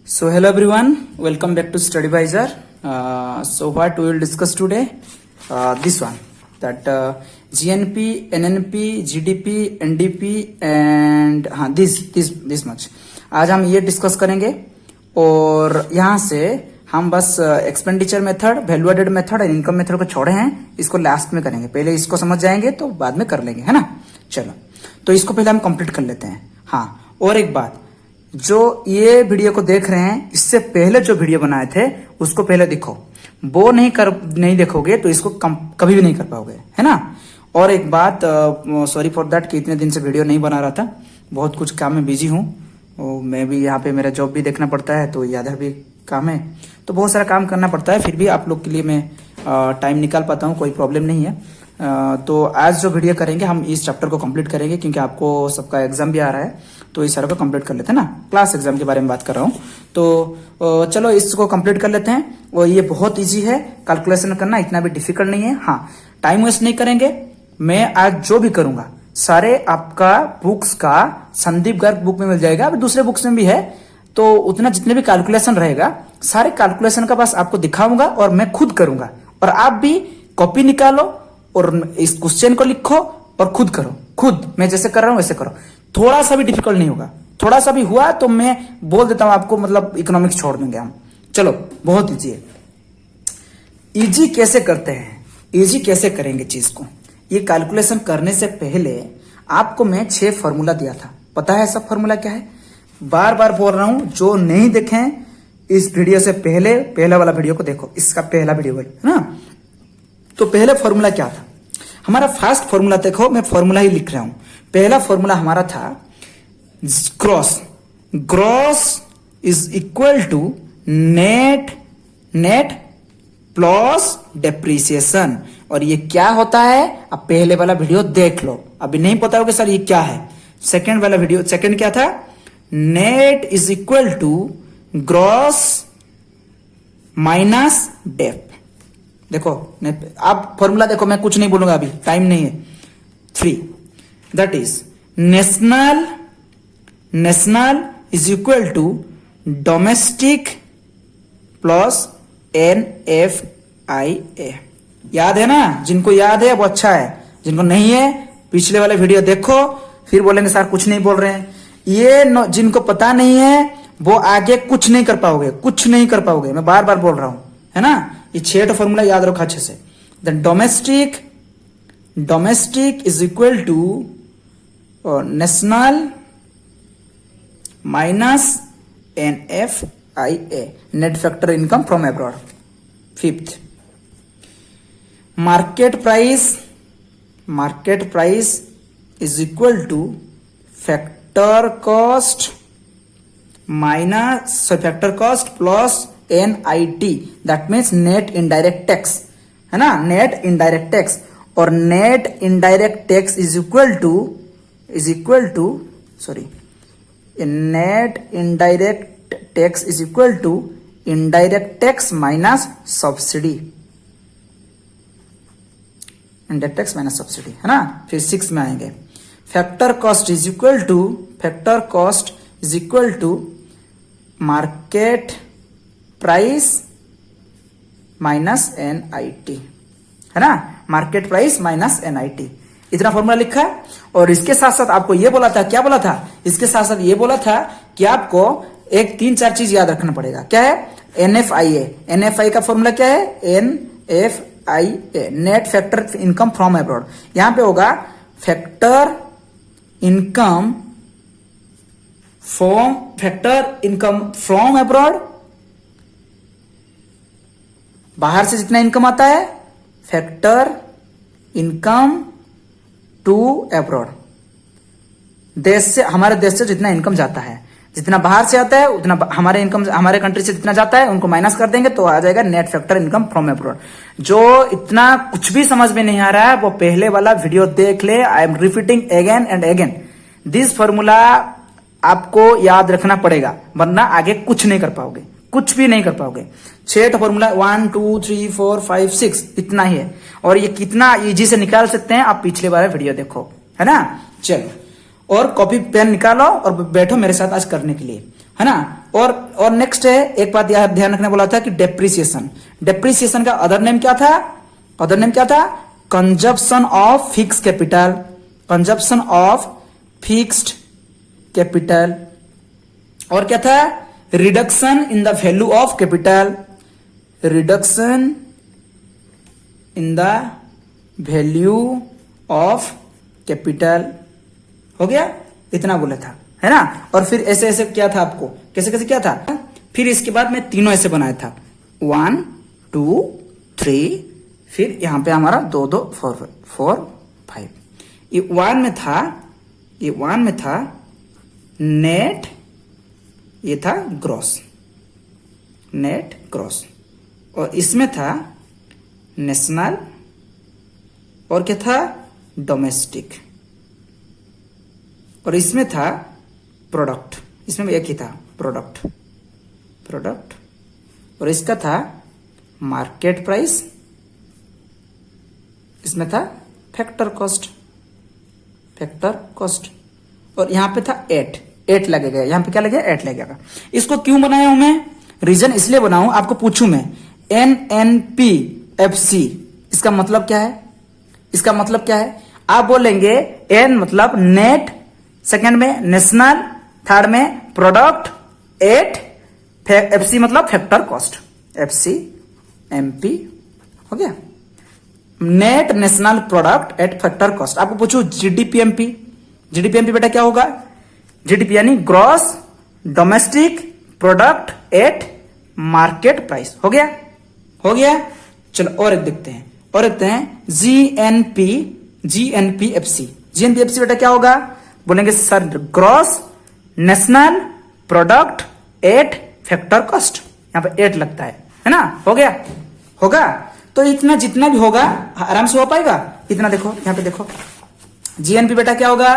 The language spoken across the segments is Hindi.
So hello everyone, welcome back to StudyVisor. So what we will discuss today? This one, that GNP, NNP, GDP, NDP and हाँ this much. आज हम ये डिस्कस करेंगे और यहाँ से हम बस expenditure method, value added method और इनकम मेथड को छोड़े हैं, इसको लास्ट में करेंगे. पहले इसको समझ जाएंगे तो बाद में कर लेंगे, है ना. चलो, तो इसको पहले हम कंप्लीट कर लेते हैं. हाँ, और एक बात, जो ये वीडियो को देख रहे हैं, इससे पहले जो वीडियो बनाए थे उसको पहले देखो. वो नहीं देखोगे तो इसको कभी भी नहीं कर पाओगे, है ना. और एक बात, सॉरी फॉर दैट कि इतने दिन से वीडियो नहीं बना रहा था, बहुत कुछ काम में बिजी हूँ. मैं भी यहाँ पे मेरा जॉब भी देखना पड़ता है, तो याद भी काम है, तो बहुत सारा काम करना पड़ता है. फिर भी आप लोग के लिए मैं टाइम निकाल पाता हूँ, कोई प्रॉब्लम नहीं है. तो आज जो वीडियो करेंगे हम इस चैप्टर को कंप्लीट करेंगे, क्योंकि आपको सबका एग्जाम भी आ रहा है, तो इस सारे को कंप्लीट कर लेते हैं ना. क्लास एग्जाम के बारे में बात कर रहा हूँ, तो चलो इसको कंप्लीट कर लेते हैं. और ये बहुत इजी है, कैलकुलेशन करना इतना भी डिफिकल्ट नहीं है. हाँ, टाइम वेस्ट नहीं करेंगे. मैं आज जो भी करूंगा सारे आपका बुक्स का संदीप गर्ग बुक में मिल जाएगा, अभी दूसरे बुक्स में भी है. तो उतना जितने भी कैलकुलेशन रहेगा, सारे कैलकुलेशन का बस आपको दिखाऊंगा और मैं खुद करूंगा. और आप भी कॉपी निकालो और इस क्वेश्चन को लिखो और खुद करो. खुद मैं जैसे कर रहा हूं वैसे करो. थोड़ा सा भी डिफिकल्ट नहीं होगा. थोड़ा सा भी हुआ तो मैं बोल देता हूं आपको, मतलब इकोनॉमिक्स छोड़ देंगे हम. चलो, बहुत इजी है. इजी कैसे करते हैं, इजी कैसे करेंगे चीज को. ये कैलकुलेशन करने से पहले आपको मैं 6 फॉर्मूला दिया था. पता है सब फॉर्मूला क्या है? बार बार बोल रहा हूं, जो नहीं देखें इस वीडियो से पहले पहला वाला वीडियो को देखो. इसका पहला वीडियो है ना. तो पहले फॉर्मूला क्या था हमारा? फर्स्ट फॉर्मूला देखो, मैं फॉर्मूला ही लिख रहा हूं. पहला फॉर्मूला हमारा था gross. Gross is equal to net plus depreciation. और ये क्या होता है? अब पहले वाला वीडियो देख लो, अभी नहीं पता होगा सर ये क्या है. सेकंड वाला वीडियो, सेकंड क्या था? Net is equal to gross minus dep. देखो आप फॉर्मूला देखो, मैं कुछ नहीं बोलूंगा, अभी टाइम नहीं है. 3, that is national is equal to domestic plus NFIA. याद है ना? जिनको याद है वो अच्छा है, जिनको नहीं है पिछले वाले वीडियो देखो, फिर बोलेंगे सर कुछ नहीं बोल रहे हैं. ये जिनको पता नहीं है वो आगे कुछ नहीं कर पाओगे, कुछ नहीं कर पाओगे. मैं बार बार बोल रहा हूं, है ना. ये 6 फॉर्मूला याद रखो अच्छे से. Then domestic is equal to national minus NFIA, net factor income from abroad. 5th, market price is equal to factor cost plus NIT, that means net indirect tax, है ना. Net indirect tax. और net indirect tax is equal to net indirect tax is equal to indirect tax minus subsidy. Indirect tax minus subsidy, है ना. फिर 6 में आएंगे. Factor cost is equal to market price minus NIT, है ना. मार्केट प्राइस माइनस NIT, इतना फॉर्मूला लिखा है. और इसके साथ साथ आपको ये बोला था, क्या बोला था? इसके साथ साथ ये बोला था कि आपको एक 3-4 चीज याद रखना पड़ेगा. क्या है? NFIA का फॉर्मूला क्या है? NFIA, net factor income from abroad. यहां पे होगा फैक्टर इनकम फ्रॉम अब्रॉड. बाहर से जितना इनकम आता है, फैक्टर इनकम टू अब्रॉड. देश से, हमारे देश से जितना इनकम जाता है, जितना बाहर से आता है उतना हमारे कंट्री से जितना जाता है उनको माइनस कर देंगे तो आ जाएगा net factor income from abroad. जो इतना कुछ भी समझ में नहीं आ रहा है वो पहले वाला वीडियो देख ले. I am repeating again and again. This formula आपको याद रखना पड़ेगा, वरना आगे कुछ नहीं कर पाओगे, कुछ भी नहीं कर पाओगे. 6 फॉर्मूला 1 2 3 4 5 6 इतना ही है. और ये कितना इजी से निकाल सकते हैं आप पिछले वाला वीडियो देखो, है ना. चलो, और कॉपी पेन निकालो और बैठो मेरे साथ आज करने के लिए, है ना. और नेक्स्ट है, एक बात यह ध्यान रखने बोला था कि डेप्रिसिएशन। डेप्रिसिएशन का अदर नेम क्या था? अदर नेम क्या था? Consumption of fix capital. Consumption of fixed capital. और क्या था? Reduction in the value of capital. Reduction in the value of capital. हो गया? इतना बोला था, है ना। और फिर ऐसे ऐसे क्या था आपको, कैसे कैसे क्या था। फिर इसके बाद मैं तीनों ऐसे बनाया था, 1 2 3, फिर यहां पे हमारा 2 2 4 4 5। ये 1 में था, ये 1 में था नेट, ये था ग्रॉस, नेट ग्रॉस। और इसमें था नेशनल, और क्या था? डोमेस्टिक। और इसमें था प्रोडक्ट, इसमें एक ही था प्रोडक्ट, प्रोडक्ट। और इसका था मार्केट प्राइस, इसमें था फैक्टर कॉस्ट, फैक्टर कॉस्ट। और यहां पे था 8 लगेगा, यहां पे क्या लगेगा? 8 लगेगा। इसको क्यों बनाया हूं मैं? रीजन इसलिए बनाऊं, आपको पूछूं मैं, NNPFC इसका मतलब क्या है? इसका मतलब क्या है? आप बोलेंगे N मतलब नेट, सेकंड में नेशनल, थर्ड में प्रोडक्ट, 8 FC मतलब फैक्टर कॉस्ट, FCMP। हो गया? Net national product at factor cost. आपको पूछू GDPMP, GDPMP बेटा क्या होगा? GDP यानी gross domestic product at market price. हो गया? हो गया? चलो और एक देखते हैं, और देखते हैं GNPFC। GNPFC बेटा क्या होगा? बोलेंगे sir gross national product at factor cost. यहां पे 8 लगता है ना। हो गया? होगा? तो इतना जितना भी होगा आराम से हो पाएगा। इतना देखो, यहां पे देखो, GNP बेटा क्या होगा?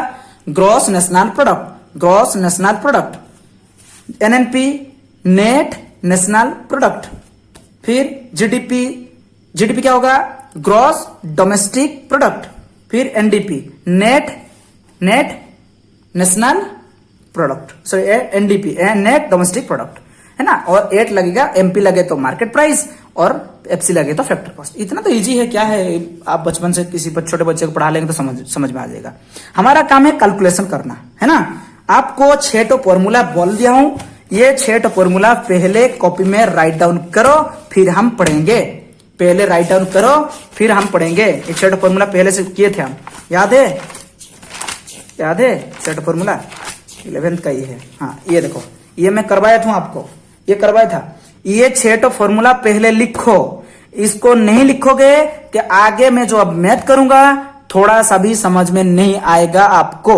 Gross national product, gross national product. NNP net national product. फिर GDP, GDP क्या होगा? Gross domestic product. फिर NDP net, net national product, sorry NDP net domestic product, है ना। और 8 लगेगा, MP लगे तो मार्केट प्राइस, और FC लगे तो फैक्टर कॉस्ट। इतना तो इजी है, क्या है, आप बचपन से किसी छोटे बच्चे को पढ़ा लेंगे तो समझ में आ जाएगा। हमारा काम है कैलकुलेशन करना, है ना। आपको 6 तो फॉर्मूला बोल दिया हूं, ये 6 तो फॉर्मूला पहले कॉपी में राइट डाउन करो, फिर हम पढ़ेंगे। पहले राइट डाउन करो, फिर हम पढ़ेंगे। ये 6 फॉर्मूला पहले से किए थे हम, याद है? याद है 6 फॉर्मूला? 11th का ये है। हाँ ये देखो, ये मैं करवाया था आपको, ये करवाया था। ये 6 फॉर्मूला पहले लिखो, इसको नहीं लिखोगे कि आगे मैं जो अब मैथ करूंगा थोड़ा सा भी समझ में नहीं आएगा आपको।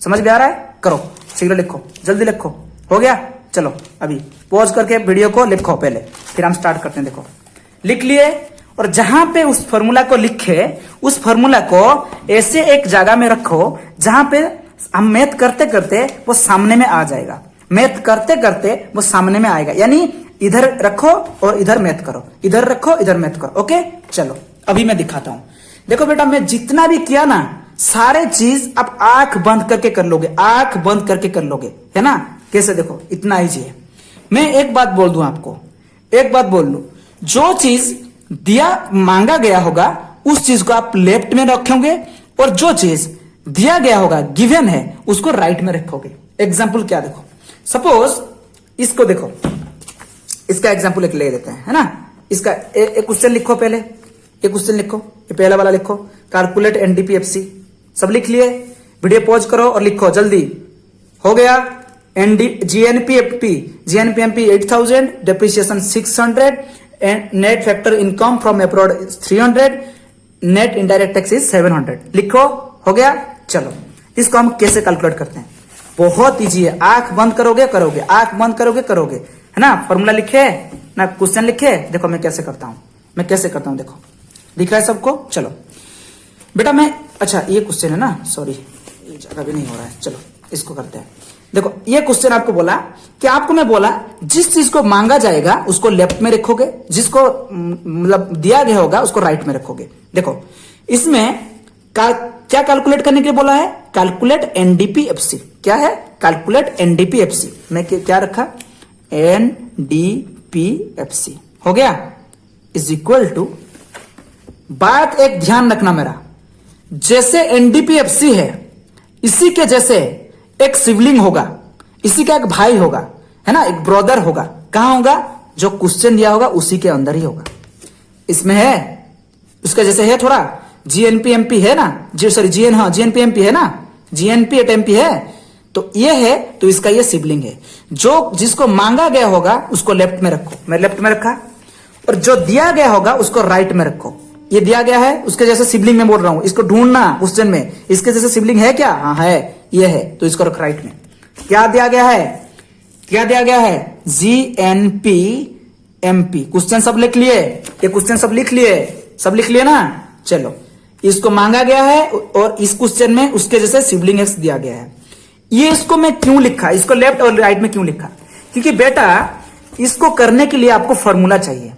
समझ में आ रहा है? करो, शीघ्र लिखो, जल्दी लिखो। हो गया? चलो अभी पॉज करके वीडियो को लिखो पहले, फिर हम स्टार्ट करते हैं। देखो लिख लिए, और जहां पे उस फॉर्मूला को लिखे, उस फॉर्मूला को ऐसे एक जगह में रखो जहां पे हम मैथ करते करते वो सामने में आ जाएगा। मैथ करते करते वो सामने में आएगा, यानी इधर रखो और इधर मैथ करो, इधर रखो इधर मैथ करो। ओके चलो अभी मैं दिखाता हूं। देखो बेटा, मैं जितना भी किया ना, सारे चीज आप आंख बंद करके कर लोगे, आंख बंद करके कर लोगे, है ना। कैसे? देखो इतना ईजी है। मैं एक बात बोल दूं आपको, एक बात बोल लू, जो चीज दिया मांगा गया होगा उस चीज को आप लेफ्ट में रखोगे, और जो चीज दिया गया होगा गिवन है उसको राइट में रखोगे। एग्जाम्पल क्या? देखो सपोज इसको देखो, इसका एग्जाम्पल एक ले देते हैं, है ना। इसका एक क्वेश्चन लिखो, पहले एक क्वेश्चन लिखो, ये पहला वाला लिखो, कैलकुलेट NDPFC। सब लिख लिए? वीडियो पॉज करो और लिखो जल्दी। हो गया? GNPMP 8000, depreciation 600, and net factor income from abroad 300, net indirect tax is 700। लिखो, हो गया? चलो इसको हम कैसे कैलकुलेट करते हैं? बहुत इजी है, आंख बंद करोगे करोगे, आंख बंद करोगे करोगे, है ना। फॉर्मूला लिखे ना, क्वेश्चन लिखे। देखो मैं कैसे करता हूं, मैं कैसे करता हूं, देखो दिख रहा है सबको। चलो बेटा मैं, अच्छा ये क्वेश्चन है ना, सॉरी ये जगह भी नहीं हो रहा है, चलो इसको करते हैं। देखो ये क्वेश्चन आपको बोला कि आपको मैं बोला जिस चीज को मांगा जाएगा उसको लेफ्ट में रखोगे, जिसको मतलब दिया गया होगा उसको राइट में रखोगे। देखो इसमें क्या कैलकुलेट करने के लिए बोला है? Calculate NDPFC। क्या है? Calculate NDPFC। मैं क्या रखा? NDPFC हो गया, इज इक्वल टू, बात एक ध्यान रखना मेरा, जैसे NDPFC है इसी के जैसे एक सिबलिंग होगा, इसी का एक भाई होगा, है ना, एक ब्रदर होगा। कहां होगा? जो क्वेश्चन दिया होगा उसी के अंदर ही होगा। इसमें है, उसका जैसे है थोड़ा, GNPMP है ना, GNPMP है ना, GNP@MP है, तो ये है, तो इसका ये सिबलिंग है। जो जिसको मांगा गया होगा उसको लेफ्ट में रखो, मैं लेफ्ट में रखा, और जो दिया गया होगा उसको राइट में रखो। ये दिया गया है, उसके जैसे सिबलिंग में बोल रहा हूं, इसको ढूंढना क्वेश्चन में, इसके जैसे सिबलिंग है क्या? हाँ है, ये है, तो इसको रख राइट में। क्या दिया गया है? क्या दिया गया है? GNPMP। क्वेश्चन सब लिख लिए, ये क्वेश्चन सब लिख लिए, सब लिख लिए ना। चलो, इसको मांगा गया है और इस क्वेश्चन में उसके जैसे सिबलिंग एक्स दिया गया है। ये इसको मैं क्यों लिखा, इसको लेफ्ट और राइट में क्यों लिखा? क्योंकि बेटा इसको करने के लिए आपको फॉर्मूला चाहिए,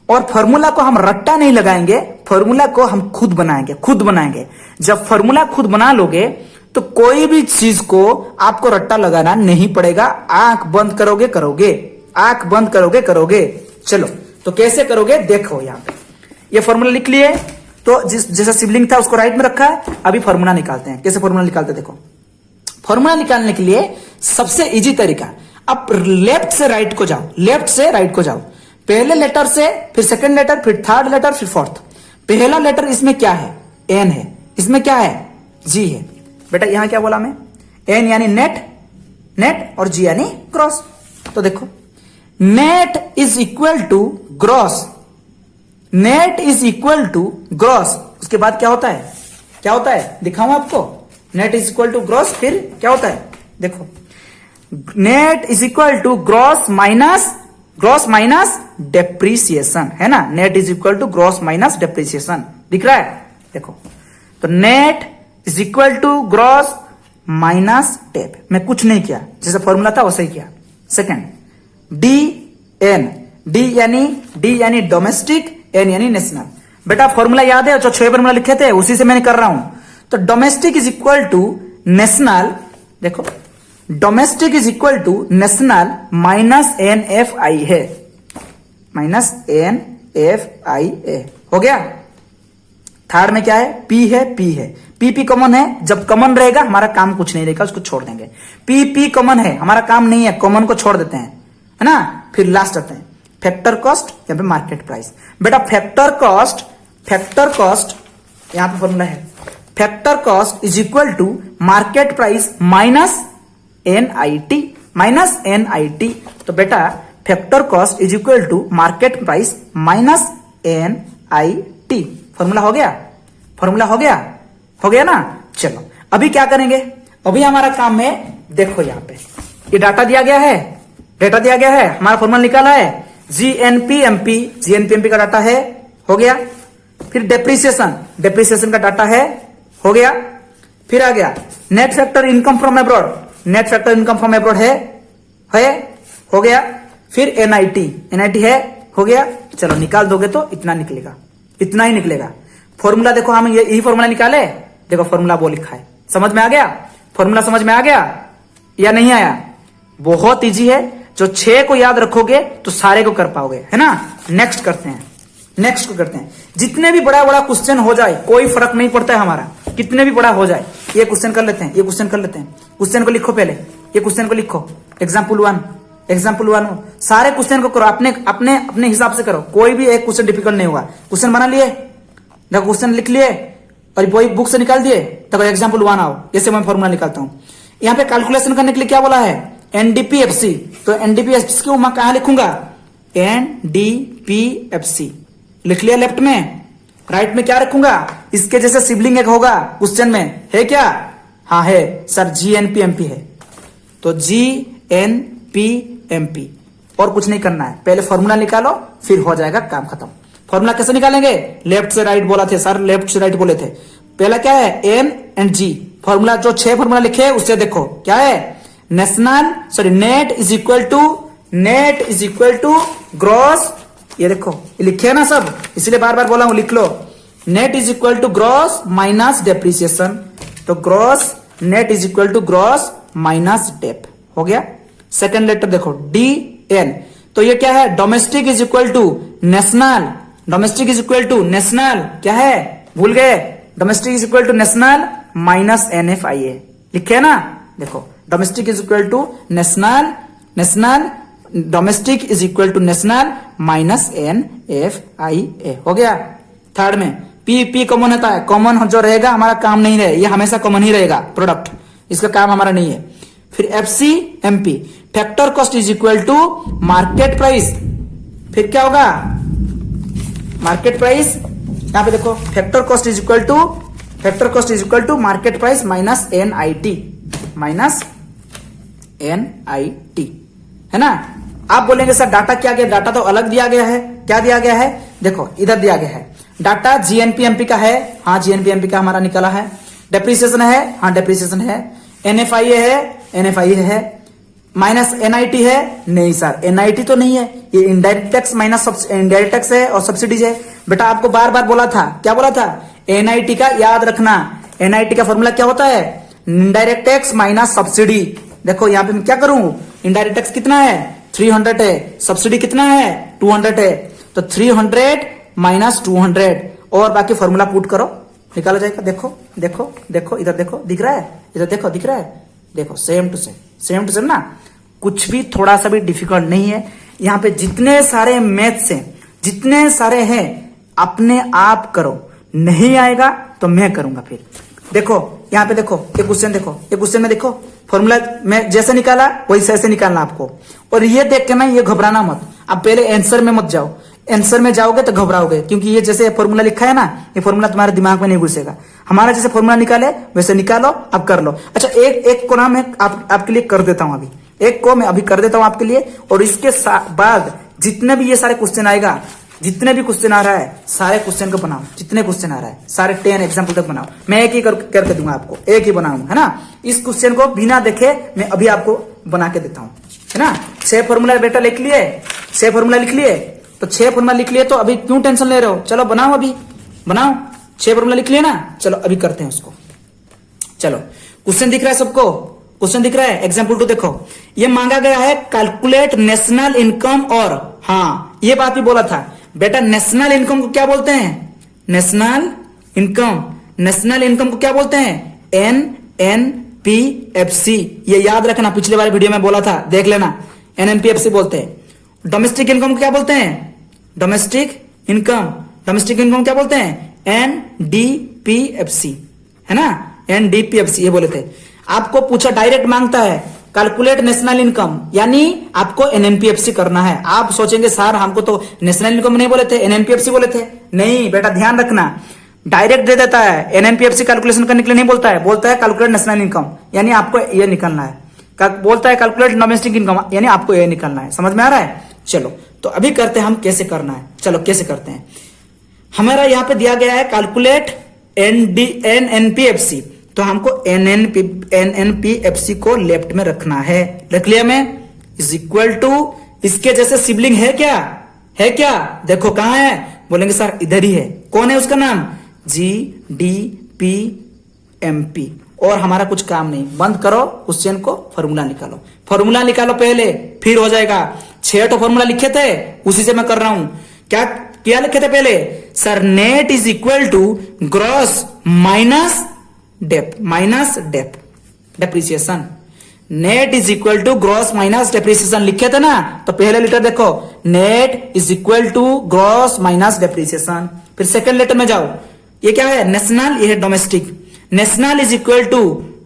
और फॉर्मूला को हम रट्टा नहीं लगाएंगे, फॉर्मूला को हम खुद बनाएंगे। जब फॉर्मूला खुद बना लोगे तो कोई भी चीज को आपको रट्टा लगाना नहीं पड़ेगा। आंख बंद करोगे। चलो, तो कैसे करोगे देखो, यहां पे ये फॉर्मूला लिख लिए, तो जैसा सिबलिंग था उसको राइट में रखा है। अभी फॉर्मूला निकालते हैं। कैसे फॉर्मूला निकालते हैं देखो। फॉर्मूला निकालने के लिए सबसे इजी तरीका, अब लेफ्ट से राइट को जाओ, पहले लेटर से, फिर सेकंड लेटर, फिर थर्ड लेटर, फिर फोर्थ। पहला लेटर इसमें क्या है? N है। इसमें क्या है? G है। बेटा यहां क्या बोला मैं? N यानी नेट और G यानी ग्रॉस। तो देखो, net is equal to gross, उसके बाद क्या होता है? दिखाऊं आपको। Net is equal to gross, फिर क्या होता है देखो, net is equal to gross minus depreciation, है ना। Net is equal to gross minus depreciation, दिख रहा है देखो। तो net is equal to gross minus dep, मैं कुछ नहीं किया, जैसा फॉर्मूला था वैसे ही किया। सेकंड, डी यानी डोमेस्टिक, N यानी नेशनल। बेटा फॉर्मूला याद है, जो 6 फॉर्मूला लिखे थे उसी से मैंने कर रहा हूं। तो domestic is equal to national, देखो domestic is equal to national minus NFI है, हो गया। थर्ड में क्या है? P है। P कॉमन है, जब कॉमन रहेगा हमारा काम कुछ नहीं रहेगा, उसको छोड़ देंगे। P कॉमन है, हमारा काम नहीं है, कॉमन को छोड़ देते हैं, है ना। फिर लास्ट आते हैं फैक्टर कॉस्ट, यहाँ पे मार्केट प्राइस। बेटा फैक्टर कॉस्ट यहां पे फॉर्मूला है, factor cost is equal to market price minus NIT। तो बेटा factor cost is equal to market price minus NIT। Formula हो गया ना। चलो अभी क्या करेंगे? अभी हमारा काम है, देखो यहां पे ये डाटा दिया गया है, हमारा फॉर्मूला निकाला है, GNPMP का डाटा है, हो गया। फिर डेप्रीसिएशन का डाटा है, हो गया। फिर आ गया net factor income from abroad है, हो गया। फिर NIT है, हो गया। चलो निकाल दोगे तो इतना ही निकलेगा। फॉर्मूला देखो, हम यही फॉर्मूला निकाले, देखो फॉर्मूला वो लिखा है। समझ में आ गया? फॉर्मूला समझ में आ गया या नहीं आया? बहुत इजी है, जो 6 को याद रखोगे तो सारे को कर पाओगे, है ना। नेक्स्ट करते हैं। जितने भी बड़ा क्वेश्चन हो जाए कोई फर्क नहीं पड़ता है हमारा, कितने भी बड़ा हो जाए। ये क्वेश्चन कर लेते हैं, क्वेश्चन को लिखो पहले, ये क्वेश्चन को लिखो। एग्जाम्पल वन, सारे क्वेश्चन को करो, अपने हिसाब से करो, कोई भी एक क्वेश्चन डिफिकल्ट नहीं होगा। क्वेश्चन बना लिए, देखो क्वेश्चन लिख लिए और वही बुक से निकाल दिए, तो एग्जाम्पल 1 आओ। जैसे मैं फॉर्मूला निकालता हूं, यहाँ पे कैलकुलेशन करने के लिए क्या बोला है? NDPFC। तो NDPFC को मैं कहां लिखूंगा? NDPFC लिख लिया लेफ्ट में। राइट में क्या रखूंगा? इसके जैसे सिबलिंग एक होगा क्वेश्चन में, है क्या? हाँ है सर, GNPMP है। तो GNPMP, और कुछ नहीं करना है, पहले फॉर्मूला निकालो, फिर हो जाएगा काम खत्म। फॉर्मूला कैसे निकालेंगे? लेफ्ट से राइट बोला थे सर, लेफ्ट से राइट बोले थे। पहला क्या है? N and G। फॉर्मूला जो 6 फॉर्मूला लिखे है उससे देखो क्या है? Net is equal to gross, ये देखो ये लिखे है ना सब, इसलिए बार बार बोला हूं, लिख लो। Net is equal to gross minus depreciation, तो net is equal to gross minus dep, हो गया। सेकंड लेटर देखो, एन। तो ये क्या है, domestic is equal to national, domestic is equal to national, क्या है भूल गए, domestic is equal to national minus NFIA, लिखे है ना, देखो domestic is equal to national, national domestic is equal to national minus NFIA, हो गया। थर्ड में पी कॉमन होता है, कॉमन जो रहेगा हमारा काम नहीं रहे, ये हमेशा कॉमन ही रहेगा प्रोडक्ट, इसका काम हमारा नहीं है। फिर FCMP factor cost is equal to market price, फिर क्या होगा मार्केट प्राइस, यहां पे देखो factor cost is equal to, factor cost is equal to market price minus NIT, minus NIT, है ना। आप बोलेंगे सर डाटा क्या गया, डाटा तो अलग दिया गया है, क्या दिया गया है, देखो इधर दिया गया है डाटा GNPMP का है, हाँ GNPMP का हमारा निकला है, डेप्रिसिएशन है, हाँ डेप्रिसिएशन है, NFIA है, NFIA है, माइनस NIT है, नहीं सर NIT तो नहीं है, ये indirect tax minus indirect tax है और सब्सिडीज है। बेटा आपको बार बार बोला था, क्या बोला था, NIT का याद रखना, NIT का फॉर्मूला क्या होता है, इनडायरेक्ट टैक्स माइनस सब्सिडी। देखो यहाँ पे मैं क्या करूं, इनडायरेक्ट टैक्स कितना है 300 है, सब्सिडी कितना है 200 है, तो 300 माइनस 200 और बाकी फॉर्मूला पुट करो, निकाला जाएगा। देखो देखो देखो इधर देखो, दिख रहा है, इधर देखो दिख रहा है, देखो same to same, same to same ना, कुछ भी थोड़ा सा भी डिफिकल्ट नहीं है। यहाँ पे जितने सारे मैथ्स हैं, जितने सारे हैं अपने आप करो, नहीं आएगा तो मैं करूंगा। फिर देखो यहाँ पे देखो ये क्वेश्चन, देखो ये क्वेश्चन में देखो फॉर्मूला मैं जैसे निकाला वैसे ऐसे निकालना आपको, और ये देख के ना ये घबराना मत, आप पहले आंसर में मत जाओ, आंसर में जाओगे तो घबराओगे, क्योंकि ये जैसे फॉर्मूला लिखा है ना, ये फॉर्मूला तुम्हारे दिमाग में नहीं घुसेगा। हमारा जैसे फॉर्मूला निकाले वैसे निकालो, अब कर लो। अच्छा एक को ना मैं आपके लिए कर देता हूं, अभी एक को मैं अभी कर देता हूं आपके लिए, और इसके बाद जितने भी ये सारे क्वेश्चन आएगा, जितने भी क्वेश्चन आ रहा है सारे क्वेश्चन को बनाओ, जितने क्वेश्चन आ रहा है सारे 10 एग्जाम्पल तक बनाओ, मैं एक ही करके दूंगा आपको, एक ही बनाऊंगा, है ना। इस क्वेश्चन को बिना देखे मैं अभी आपको बना के देता हूं, है ना। 6 फॉर्मूला बेटा लिख लिए, 6 फॉर्मूला लिख लिए, तो 6 फॉर्मूला लिख लिए तो अभी क्यों टेंशन ले रहे हो, चलो बनाओ, अभी बनाओ, 6 फॉर्मूला लिख लिए ना, चलो अभी करते हैं उसको। चलो क्वेश्चन दिख रहा है सबको, क्वेश्चन दिख रहा है, एग्जाम्पल 2 देखो, ये मांगा गया है कैलकुलेट नेशनल इनकम, और हाँ ये बात भी बोला था बेटा, नेशनल इनकम को क्या बोलते हैं, नेशनल इनकम, नेशनल इनकम को क्या बोलते हैं NNPFC, ये याद रखना, पिछले वाले वीडियो में बोला था, देख लेना, NNPFC बोलते हैं। डोमेस्टिक इनकम को क्या बोलते हैं, डोमेस्टिक इनकम, डोमेस्टिक इनकम क्या बोलते हैं NDPFC, है ना, NDPFC ये बोले थे। आपको पूछा डायरेक्ट मांगता है कैलकुलेट नेशनल इनकम, यानी आपको NNPFC करना है। आप सोचेंगे सर हमको तो नेशनल इनकम नहीं बोले थे, NNPFC बोले थे, नहीं बेटा ध्यान रखना, डायरेक्ट दे देता है, NNPFC कैलकुलेशन करने के लिए नहीं बोलता है, बोलता है कैलकुलेट नेशनल इनकम, यानी आपको ये निकालना है, बोलता है कैलकुलेट डोमेस्टिक इनकम, यानी आपको ये निकालना है। समझ में आ रहा है, चलो तो अभी करते हैं हम कैसे करना है, चलो कैसे करते हैं। हमारा यहाँ पे दिया गया है कैलकुलेट NNPFC, तो हमको NNPFC को लेफ्ट में रखना है, रख लिया मैं, इज इक्वल टू, इसके जैसे सिबलिंग है क्या, है क्या, देखो कहां है, बोलेंगे सर इधर ही है, कौन है उसका नाम GDPMP, और हमारा कुछ काम नहीं, बंद करो क्वेश्चन को, फॉर्मूला निकालो, फॉर्मूला निकालो पहले, फिर हो जाएगा। 6 तो फॉर्मूला लिखे थे, उसी से मैं कर रहा हूं, क्या लिखे थे पहले, sir net is equal to gross minus depth, minus depth depreciation, net is equal to gross minus depreciation लिखे थे ना, तो पहले लेटर देखो, net is equal to gross minus depreciation. फिर सेकंड लेटर में जाओ, ये क्या है नेशनल, ये है domestic, national is equal to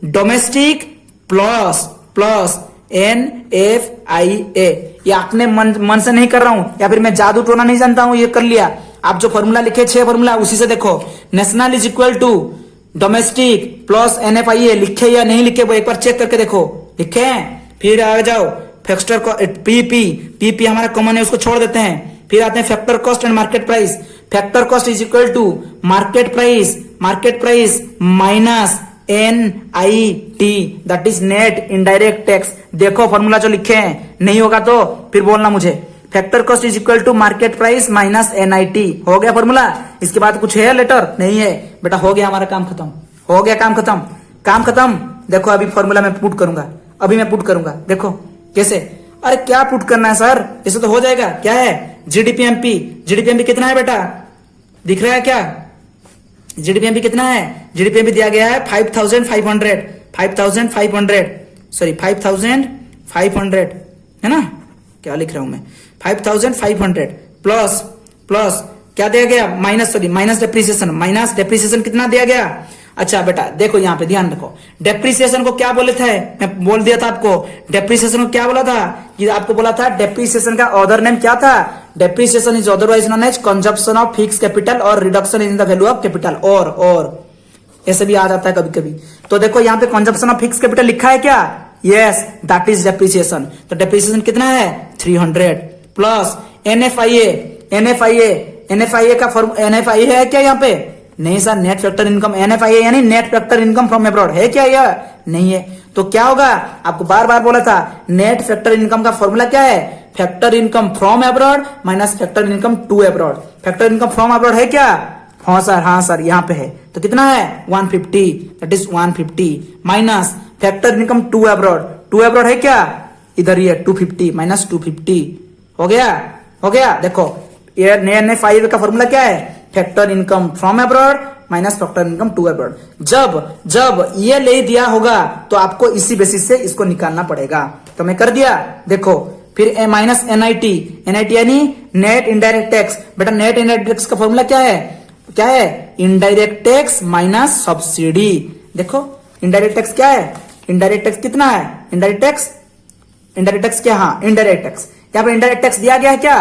domestic plus plus NFIA, ये अपने मन से नहीं कर रहा हूं, या फिर मैं जादू टोना नहीं जानता हूं, ये कर लिया। आप जो फॉर्मूला लिखे 6 फॉर्मूला, उसी से देखो, national is equal to domestic plus NFIA, लिखे या नहीं लिखे वो एक बार चेक करके देखो, लिखे हैं। फिर आ जाओ फैक्टर को PP हमारा कॉमन है, उसको छोड़ देते हैं। फिर आते हैं factor cost and market price, factor cost is equal to market price minus NIT, that is net indirect tax. देखो फॉर्मूला जो लिखे हैं, नहीं होगा तो फिर बोलना मुझे। Factor cost is equal to market price minus NIT, हो गया फॉर्मूला। इसके बाद कुछ है लेटर, नहीं है बेटा, हो गया हमारा काम खत्म, हो गया काम खत्म, काम खत्म। देखो अभी फॉर्मूला मैं पुट करूंगा, अभी मैं पुट करूंगा, देखो कैसे। अरे क्या पुट करना है सर, इसे तो हो जाएगा। क्या है? जीडीपीएमपी। जीडीपीएमपी कितना है बेटा, दिख रहा है क्या? जीडीपीएमपी कितना है? जीडीपीएमपी दिया गया है 5500, 5500 सॉरी 5500 है ना, क्या लिख रहा हूं मैं, 5500 प्लस प्लस क्या दिया गया, माइनस डेप्रिसिएशन। माइनस डेप्रिसिएशन कितना दिया गया? अच्छा बेटा देखो यहाँ पे ध्यान रखो, डेप्रिसिएशन को क्या बोले थे, मैं बोल दिया था आपको। डेप्रिसिएशन को क्या बोला था, ये आपको बोला था डेप्रिसिएशन का अदर नेम क्या था? Depreciation is otherwise known as consumption of fix capital और reduction in the value of capital. और ऐसे भी आ जाता है कभी कभी। तो देखो यहाँ पे कंजप्शन ऑफ फिक्स कैपिटल लिखा है क्या? Yes, that is depreciation. तो डेप्रिसिएशन कितना है? 300 प्लस एनएफआईए। एनएफआईए का फॉर्म, एनएफआईए है क्या यहाँ पे? नहीं sir, net factor income. NFIA यानी net factor income from abroad है क्या? यह नहीं है। तो क्या होगा, आपको बार बार बोला था, नेट फैक्टर इनकम का फॉर्मूला क्या है? Factor income from abroad minus factor income to abroad. Factor income from abroad है क्या? हाँ सर यहाँ पे है। तो कितना है? 150, that is 150 minus factor income to abroad. To abroad है क्या? इधर ही है 250 माइनस 250। हो गया। देखो ये एनएफआईए का फॉर्मूला क्या है? Factor income from abroad minus factor income to abroad. जब ये ले दिया होगा तो आपको इसी बेसिस से इसको निकालना पड़ेगा। तो मैं कर दिया। देखो फिर माइनस एनआईटी यानी नेट इनडायरेक्ट टैक्स। बेटा नेट इनडायरेक्ट टैक्स का फॉर्मूला क्या है? Indirect tax minus subsidy. देखो इनडायरेक्ट टैक्स क्या है? इनडायरेक्ट टैक्स कितना है? इनडायरेक्ट टैक्स क्या? हाँ इनडायरेक्ट टैक्स। यहाँ पे इनडायरेक्ट टैक्स दिया गया है क्या?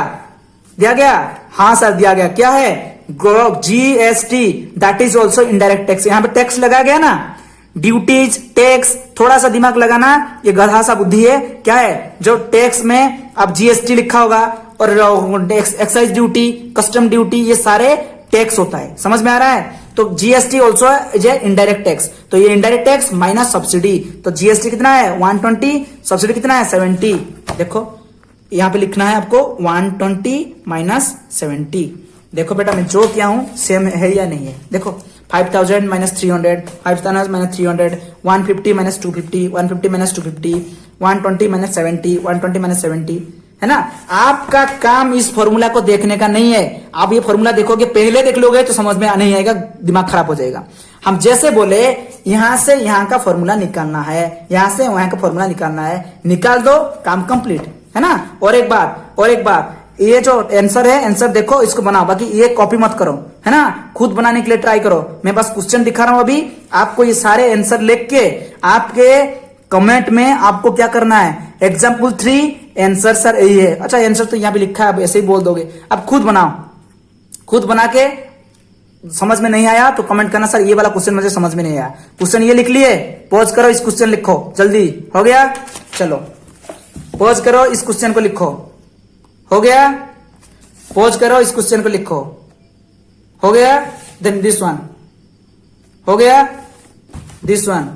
दिया गया? हाँ सर दिया गया। क्या है? GST, that is also indirect tax. यहाँ पे टैक्स लगा गया ना, ड्यूटीज टैक्स। थोड़ा सा दिमाग लगाना, ये गधा सा बुद्धि है। क्या है? जो टैक्स में अब जीएसटी लिखा होगा और एक्साइज ड्यूटी, कस्टम ड्यूटी, ये सारे टैक्स होता है। समझ में आ रहा है? तो GST also is a indirect tax. तो ये इनडायरेक्ट टैक्स माइनस सब्सिडी। तो जीएसटी कितना है? 120, सब्सिडी कितना है? 70। देखो यहां पे लिखना है आपको 120 माइनस 70। देखो बेटा मैं जो किया हूं सेम है या नहीं है। देखो 5000 minus 300, 5000 minus 300, 150 minus 250, 150 minus 250, 120 minus 70, 120 minus 70 है ना। आपका काम इस फॉर्मूला को देखने का नहीं है। आप ये फॉर्मूला देखोगे, पहले देख लोगे तो समझ में नहीं आएगा, दिमाग खराब हो जाएगा। हम जैसे बोले यहां से यहां का फॉर्मूला निकालना है, यहां से वहां का फॉर्मूला निकालना है, निकाल दो, काम कंप्लीट है ना। और एक बात, ये जो आंसर है, आंसर देखो, इसको बनाओ, बाकी ये कॉपी मत करो है ना। खुद बनाने के लिए ट्राई करो। मैं बस क्वेश्चन दिखा रहा हूं अभी आपको। ये सारे आंसर लिख के आपके कमेंट में आपको क्या करना है, एग्जाम्पल 3 आंसर सर यही है। अच्छा आंसर तो यहाँ पे लिखा है, अब ऐसे ही बोल दोगे। अब खुद बनाओ, खुद बना के समझ में नहीं आया तो कमेंट करना, सर ये वाला क्वेश्चन मुझे समझ में नहीं आया। क्वेश्चन ये लिख लिए, पॉज करो, इस क्वेश्चन लिखो जल्दी। हो गया? चलो पॉज करो, इस क्वेश्चन को लिखो। हो गया? पॉज करो, इस क्वेश्चन को लिखो। हो गया? Then this one. हो गया? This one.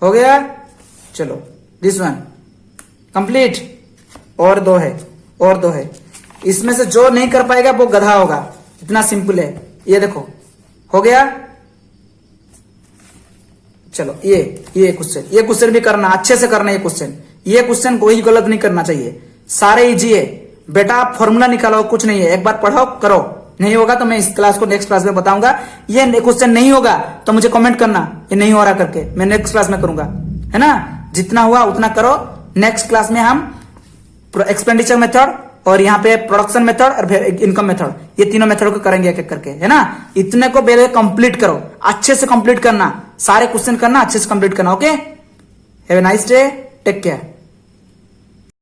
हो गया? चलो दिस वन कंप्लीट। और दो है। इसमें से जो नहीं कर पाएगा वो गधा होगा, इतना सिंपल है। ये देखो हो गया। चलो ये क्वेश्चन भी करना, अच्छे से करना। ये क्वेश्चन कोई गलत नहीं करना चाहिए, सारे इजी है बेटा। आप फॉर्मूला निकालो, कुछ नहीं है, एक बार पढ़ो करो। नहीं होगा तो मैं इस क्लास को नेक्स्ट क्लास में बताऊंगा। ये क्वेश्चन नहीं होगा तो मुझे कमेंट करना, ये नहीं हो रहा करके, मैं नेक्स्ट क्लास में करूंगा है ना। जितना हुआ उतना करो। नेक्स्ट क्लास में हम एक्सपेंडिचर मेथड और यहाँ पे प्रोडक्शन मेथड और फिर इनकम मेथड, ये तीनों मेथड को करेंगे एक एक करके है ना। इतने को पहले कंप्लीट करो, अच्छे से कंप्लीट करना, सारे क्वेश्चन करना, अच्छे से कंप्लीट करना। Okay, have a nice day, take care.